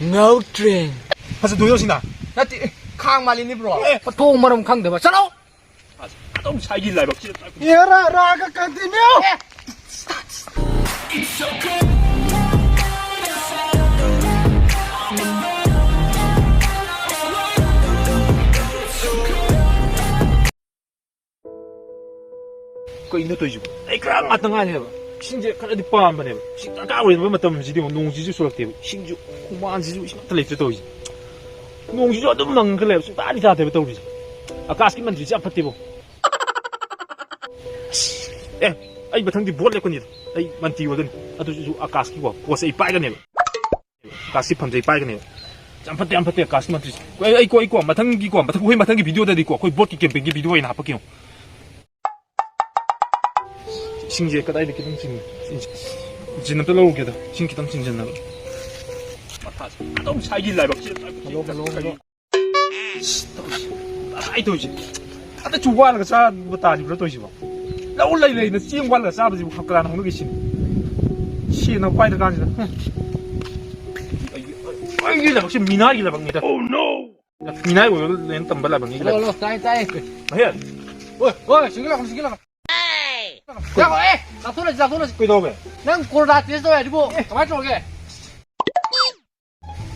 ngautre hasa doyo sina nati khang malini bro pathong maram khang de ba chalo adom sai gi lai ba yara raga continue ko ino to ju ai kra ma tanga ne ba singje kala di pam ba ne ba sing ka wi ba matam ji di nong ji ju sulak te sing ju kuman ji ju ta le to ji nong ji ju adum mang kle su ta di ta te ba to ji akas ki man ji ja phati bo ai ba thang di bot le ko ni ai man ti wa gan adu ju akas ki wa ko sai pai ga ne ba akas ki pham jai pai ga ne jam phati akas man ti ai ko ma thang gi ko ma thang hoi ma thang gi video da di ko bot ki camping gi video ina ha pa ki 싱지에 까다이 이렇게 덩친 진은 또 나오게다 싱기 덩친 졌나 봐 맞다 너무 살길 날 먹지 할로 아이 도지 아다 좋아하는 거 사, 뭐 따지 그러 도지 뭐 나 올라 이래 너 찌ing 관라 싸버지 뭐 갖고 가는 거 신 시나 빠이다 간지다 아이 나 혹시 미나리 라 방니다 오 노 미나리 뭐 렌 덤발라 방이다 lo tai 뭐야 oi singgila ya kok langsung aja quay đâu về nang kurda tes rồi đi bộ kamai trôi kìa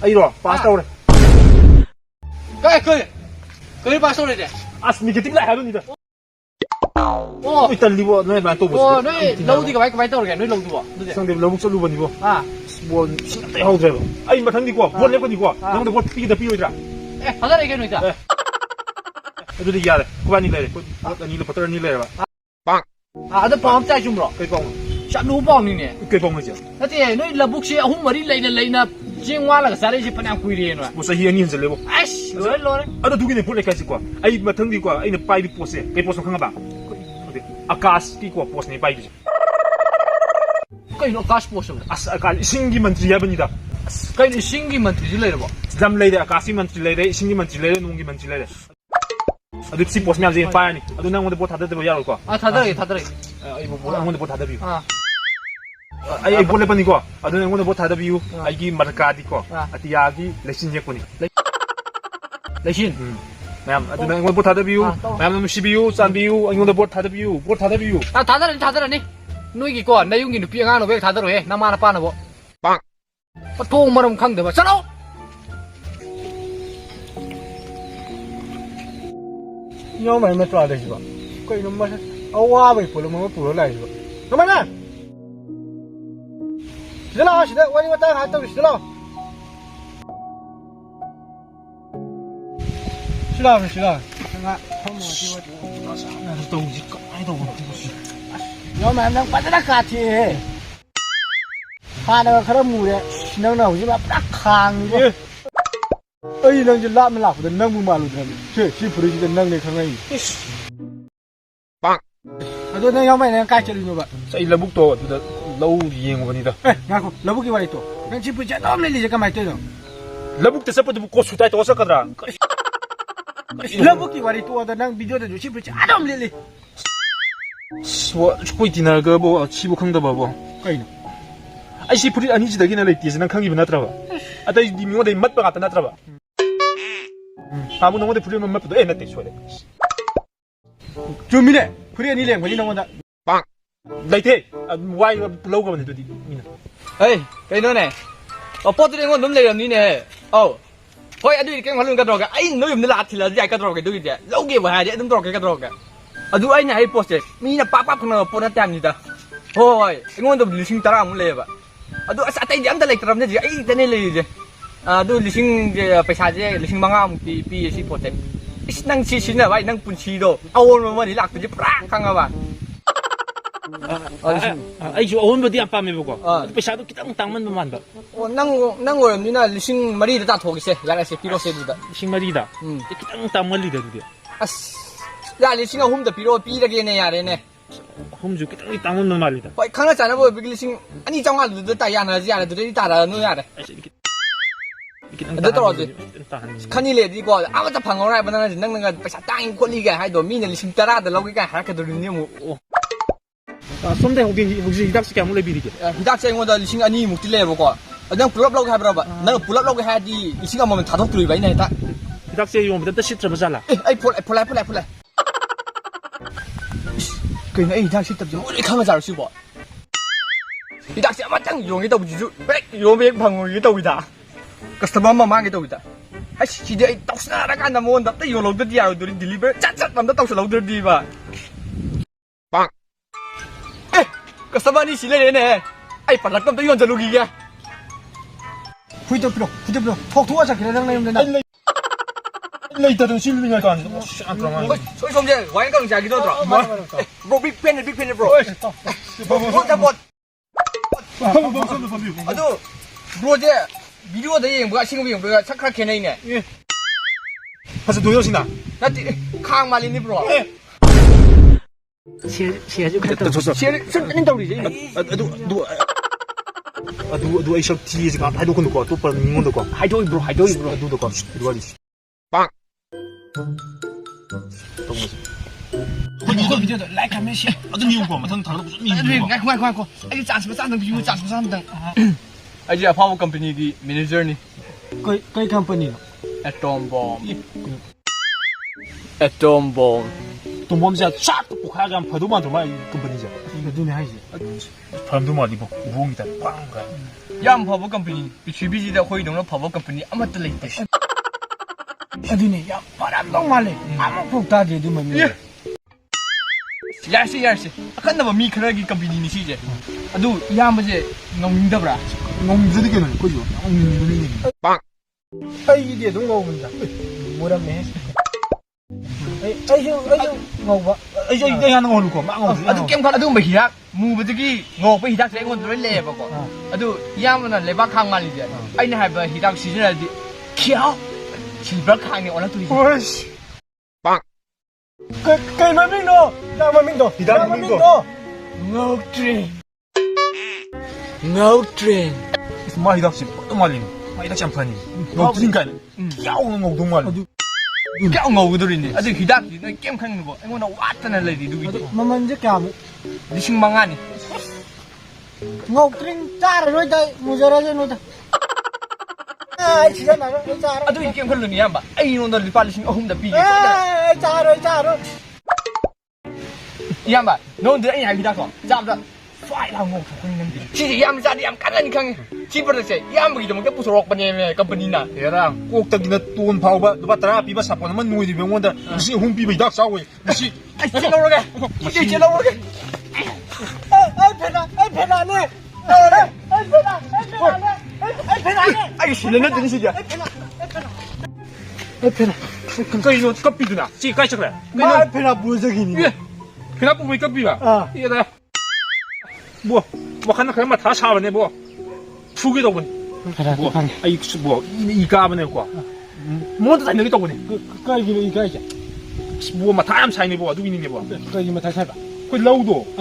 ai rồi pass đâu đây cái pass rồi đấy à mình cái tính lại luôn đi rồi ô ôi tần đi bộ nơi bạn tôi ô nơi lâu thì kamai trôi kìa nơi lâu đi bộ sang đêm lâu một số luôn đi bộ à bộ tay hậu rồi ai mà thằng đi qua buôn lên con đi qua nó được buôn pi rồi ra thật ra đây cái này kìa itu dia deh kau ni leh kau ni leh patron ni leh bang à đó bom chạy chung rồi cây bông chặt nú bom này nè cây bông aja thế thì nơi là bốc xe không mà đi lấy na riêng hoa là cái sao đấy chỉ phải ăn quỳ đi nữa masa hian ni hanjale bo ai rồi rồi ada tu gini pun lekai kwa ai mathang di kwa ai na pai di pose kai pose khanga ba akas ki kwa pose ni pai di cái nó cash post rồi as akal singi mantri ya banida cái này singi mà thì lấy được không jam lei de akasi mantri lei de singi mantri lei de nungi mantri lei de adu si pose mi azin pai ni adu nang mo de bot hada de ya ro kwa à thật ra ai mo nang mo de bot hada bi à ai bole pani ko adu nang mo de bot hada bi ai gi marka di ko atia gi lesin ye ko ni lấy xin ma'am adu nang mo de bot hada bi ma'am nang si bi san bi ai mo de bot hada bi à thật ra đi nuôi gì con, nay dùng gì được piang ăn rồi, thật rồi, nam ăn apa nào bộ, bang, bắt thong mà đồng khăng được mà, sao đâu? nhau mày mới trả được gì vậy? Cái nó mà awa vậy, phụ nó phụ lại rồi. Nó mà nè, xin lỗi, xin lỗi, quay đi tay hạt tao xin lỗi. Xin lỗi. Không mà chưa nó tàu gì có ai tàu nhau mày đang bắt đắc khát thì, khát nó khá là mù đấy, nâng nào chứ mà đắc khang đi. Ơi nâng chỉ làm mình làm được nâng mù mà luôn rồi, chứ chỉ phụ được nâng này không ai. bang, tôi nâng nhau mày nâng cai chơi đi vậy. sai là bút to tu lâu gì ngon vậy đó. Nghe không, lâu bút cái vậy to, nâng chỉ phụ chơi nôm lên đi chứ cái mày chơi đâu. Lâu bút thì sao bút có sụt tay to sao cái đó? Lâu bút cái vậy to, tôi nâng video tôi chỉ phụ chơi nôm lên đi. 뭐 죽고 있디나 그뭐 치부 칸다 봐봐 Cái ai si puri ani jida gina leiti sana khangi bina traba ata di mi ngode mat pa ta na traba amu ngode puri mat pa na te so de Chưa mi đấy, puri anh đi liền, cái gì đâu mà bang dai the wai lâu ka ni di mina Ê, cái nữa này, ở pot đi ngon đúng lấy làm gì nè, thôi anh đi cái ngón lưng cái đó cái, anh nói làm lạt thì là dài cái đó cái đôi gì, lâu kia mà hai đấy đúng đó cái đó cái. Aduh ai nyai post mi na papa kena pona tang kita hoi ngon do lising tara mun le ba aduh atai jam da like ram je ai tane le je aduh lising je paisa je lising manga mu pi si post is nang si na bai nang pun si do awon ma ni lak je pra khang ba ai ju awon bodi apa me boko pesa do kitang tangman man ba nang ngồi ni na lising mari da ta thogi se ya la se piro se du da sing mari da kitang tangman li da du as ya lising ahum da piro pi da ge ne ya re ne hom ju kitang tangman man mali da hoi khang na chana bo bi lising ani chang du da ta ya na ya du da ta no ya re kitang tao khani le di ko a ta phang rai bana nang nang paisa tang ko li ga hai do mi ne lising tara da lo ga ha ka do ni mu somde 혹시 이닥스 게 아무래 비리게 hidak se ngo da lising ani mu ti le bo ko ꯅꯪ ꯄꯨꯂꯞ ꯂꯧꯒꯦ ꯍꯥꯏꯕ꯭ꯔꯕ ꯅꯪ ꯄꯨꯂꯞ ꯂꯧꯒꯦ ꯍꯥꯏꯔꯗꯤ 1,000 ꯊꯥꯗꯣꯛꯇꯣꯔꯤꯕ ꯑꯩꯅ ꯍꯦꯛꯇ ꯍꯤꯗꯥꯛꯁꯦ ꯌꯣꯟꯕꯗ ꯑꯝꯇ ꯁꯤꯠꯇ꯭ꯔꯕ ꯖꯥꯠꯂꯥ ꯑꯩ ꯐꯣꯠꯂꯦ ꯀꯩꯅꯣ ꯑꯩ ꯍꯤꯗꯥꯛ ꯁꯤꯠꯇꯕꯁꯦ ꯃꯣꯏ ꯈꯪꯉ ꯆꯥꯔꯁꯤꯕꯣ ꯍꯤꯗꯥꯛꯁꯦ ꯑꯃꯇꯪ ꯌꯣꯟꯒꯦ ꯇꯧꯕꯁꯤꯁꯨ ꯍꯦꯛ ꯌꯣꯟꯕ ꯍꯦꯛ ꯐꯪꯉꯣꯏꯒꯦ ꯇꯧꯋꯤꯗ ꯀꯁꯇꯃꯔ ꯑꯃ ꯃꯥꯡꯒꯦ ꯇꯧꯋꯤꯗ ꯑꯩꯁ ꯁꯤꯗꯤ ꯑꯩ ꯇꯧꯁꯤꯟꯅꯔꯀꯥꯟꯗ ꯃꯉꯣꯟꯗ ꯑꯝꯇ ꯌꯣꯜꯍꯧꯗ꯭ꯔꯗꯤ ꯌꯥꯔꯣꯏꯗꯣꯔꯤ ꯗꯤꯂꯤꯚꯔ ꯆꯠ ꯑꯝꯇ ꯇꯧꯁꯤꯜꯍꯧꯗ꯭ꯔꯗꯤꯕ कस्टमर नहीं सिले रहने हैं आई पलक तो यों चलूगी क्या 후이도 필요 톡 도와자 그래 당 내면 된다 lấy tao xin mình còn ăn còn 소리 좀 제, 와인 가는 자기도 들어. bro big pen bro. bro 잡고. 아주 bro 제 비디오 대 뭐가 신경이 뭐가 착하게 내 있네. 예. 가서 노여신다. 나 강 말리니 bro. 시아주 됐다 줬어. 시에 좀 돌리지. du ai shop ti ji ka hai do kun ko to par ning do ko 하이도이 bro du do ko du wa li 빵 또 뭐지 이거 비디오도 라이크 하면 시 어떤 이유 거 맞은 다른 무슨 이유 거 이게 짠스 짠는 비디오 짠스 짠는 아지 파워 컴퍼니 기 매니저니 거의 컴퍼니 Atom bomb Atom bomb 또 몸자 쫙 복하게 한 파도만 좀 많이 컴퍼니죠 이거 눈에 하이지 파도만 많이 뭐 우엉이다 빵 양 파워 컴퍼니 비치비지다 호이동로 파워 컴퍼니 아무것도 레이트 아드니 야 바람 너무 말래 아무 폭다지 두면 야시 아칸나 뭐 미크라기 컴퍼니 시제 아두 야마제 농민다브라 농민들에게는 그죠 농민들이 빵 아이디에 농가 오면다 뭐라매 아이쇼 ngầu 아이쇼 이거 하는 거 놓고 막 아두 게임 칸 아두 뭐 히락 무브드기 ngopа 히락 세 건 들레 버거 아두 야마나 레바 칸 말리제 아이나 하바 히락 시즌하디 키야 실버 칸이 올라 tu리 오이씨 빵 cái mà mình đó ra mà mình đó Hidang mà mình đó. ngâu train 마 히닥시 또 말리네 마 히닥시 한 판이 너 그러니까 야오는 거 동말 kéo ngầu cái tôi đi, anh hidak thì nó kem khăn được, anh muốn nó quát thế này thì đúng cái mà mình chứ cảm đi sinh mang ăn ngầu trinh cha rồi đây mua ra rồi nó ai chỉ là nó cha rồi anh tôi kem khăn luôn nhỉ em bảo, anh nó đi pha sinh ông đã bị cha rồi em bảo, nó đứa anh hay hidak không, chạm ra phải là ngầu thật không nên đi, chỉ em ra đi em cắn anh khăn, chỉ bảo là gì, em bây giờ một cái bút rock bên em company nào, 얘랑 꼭 딱이나 돈 파오바 누가 따라 비바 사포나만 누이디 병원다 무슨 홍 비바 이닥 싸고 무슨 anh chơi lâu rồi kìa, anh chơi lâu rồi kìa, anh phải làm nè anh xin lên đến gì vậy? 그러니까 이거 껍비드나 찌 까이쳐 그래 mà phải làm bùa gì 예 그나 뽑으니 껍비가 이거다 뭐 하나 그냥 다 사버네 뭐 두개도 보니 뭐 아이 이 까버네 거 뭐도 다 여기 또 보니 cái gì cái gì 뭐막 다양 차이네 뭐 누구 있는 뭐 cái gì mà thay ba 거기 러우도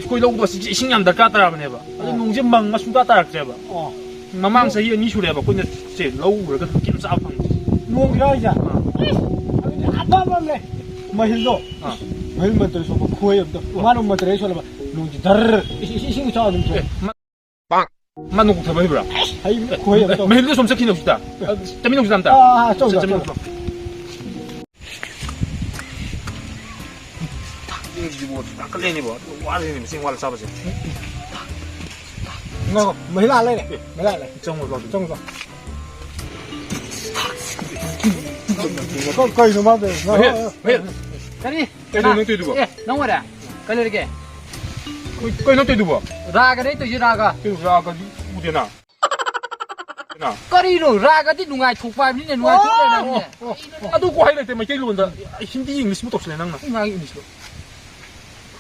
거기 러우도 신념다 까따라버네 봐 농지 망가 수다 따라 그래 봐 망망서 이 니슈래 봐 근데 제 러우를 그 게임 싸움 luôn cái gì à ba này mà hiểu rồi mấy mà tôi số khuya rồi mà nó tôi số là luôn chỉ đờ xin cho mình chơi 빵 만놓고 다 해보라 hay khuya rồi 매일도 좀 새끼는 없다 재미는 없다 trong 재미는 rồi 없다 이거 뭐 아까래니 뭐 와래니 무슨 와를 잡아지 ngồi mấy lần này mấy lần này 정을 봐 trong rồi có cây nó mà về cái đi, cái nó nói được không nóng rồi à, cái này kìa, cái nó nói được không ra cái đấy tôi chưa ra cả, cái ra cái gì nào nào cái đi rồi ra cái tí đúng ngày thuộc bài như này đúng ngày thuộc này này, 아, 너 과일 할 때 막 깨를 본다. 힌디 잉글리시 못 없으네, 낭나. ngày English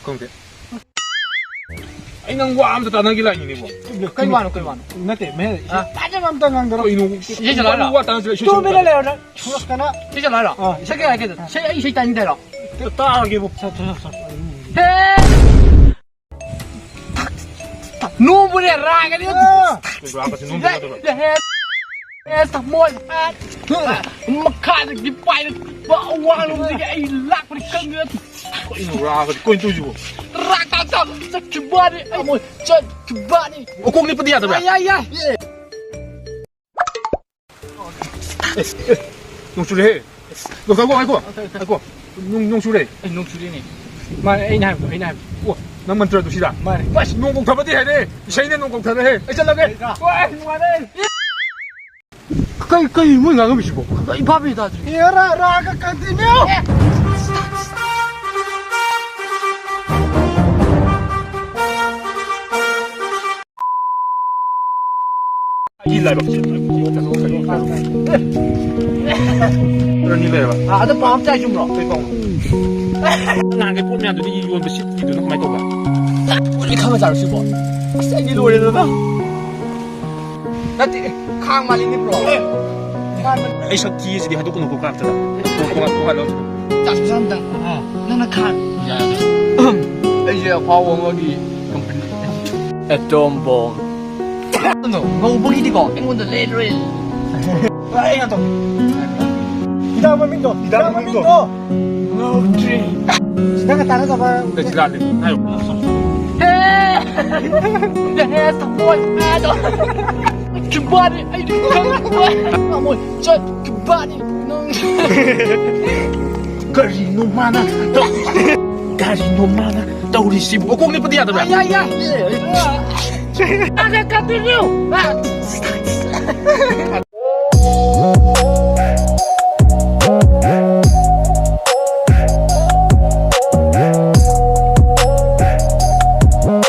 그런데. 아이, 난 와, 아무도 안 하길라, 이니 뭐. cái bàn nó để mấy ta cho làm tăng rồi 이놈. 이제 잘 알아. 와, 다른 집에 tôi mới lên rồi chuột cái nó bây giờ nói rồi, sẽ cái này cái sẽ đánh đây rồi, 따라하게 뭐. hey, nu bữa này ra cái đi, 그리고 아까 전 놈들 하더라. hey, tập môi, mà khai được đi bay được, vợ hoàng luôn cái lạc vào cái cân nữa, 이놈 라, 거기 또 주고. ra cao cao, chắc chụp bát đi, môi, chân chụp bát đi, 꼭 리프디 하더라. ai, 농 줄래 너 가고 농 줄래 에 농출이니 마 애나 해 애나 해 와 낭만 들어도 시다 마 농공 타버디 해야 돼 샤이네 농공 타다 해 잘라게 와 누가네 cái mới ngang cái gì 이 밥이 다 주 ra ra cái continue 일라로 그런 일이야 아, 너 밤 짜이 좀 러. 난게 보면 이 요원도 시티도 많이 떠봐 우리 가면 잘 쓰고. 세기 노래잖아. 나 강 말리니 프로. 에이 저 뒤에서 하도 끊고 갔다 공가 넣어 짜증난다. 나나 칸. 야. 이제 화원어기 컴퍼니. 애톰봄. 너 봉이 디고 앵군도 레드레일. ai ăn thôi đi đâu mà mình đổ No dream. đang cái tao nó vào 내 지랄래 아유 Hey! The hair's the boy, man. Kembali, ay di kembali. Amoy, chat kembali. Carino mana 우리 씨 꼭 내 뿌디야 너 Ay, ay, ay. Agak kata niyo.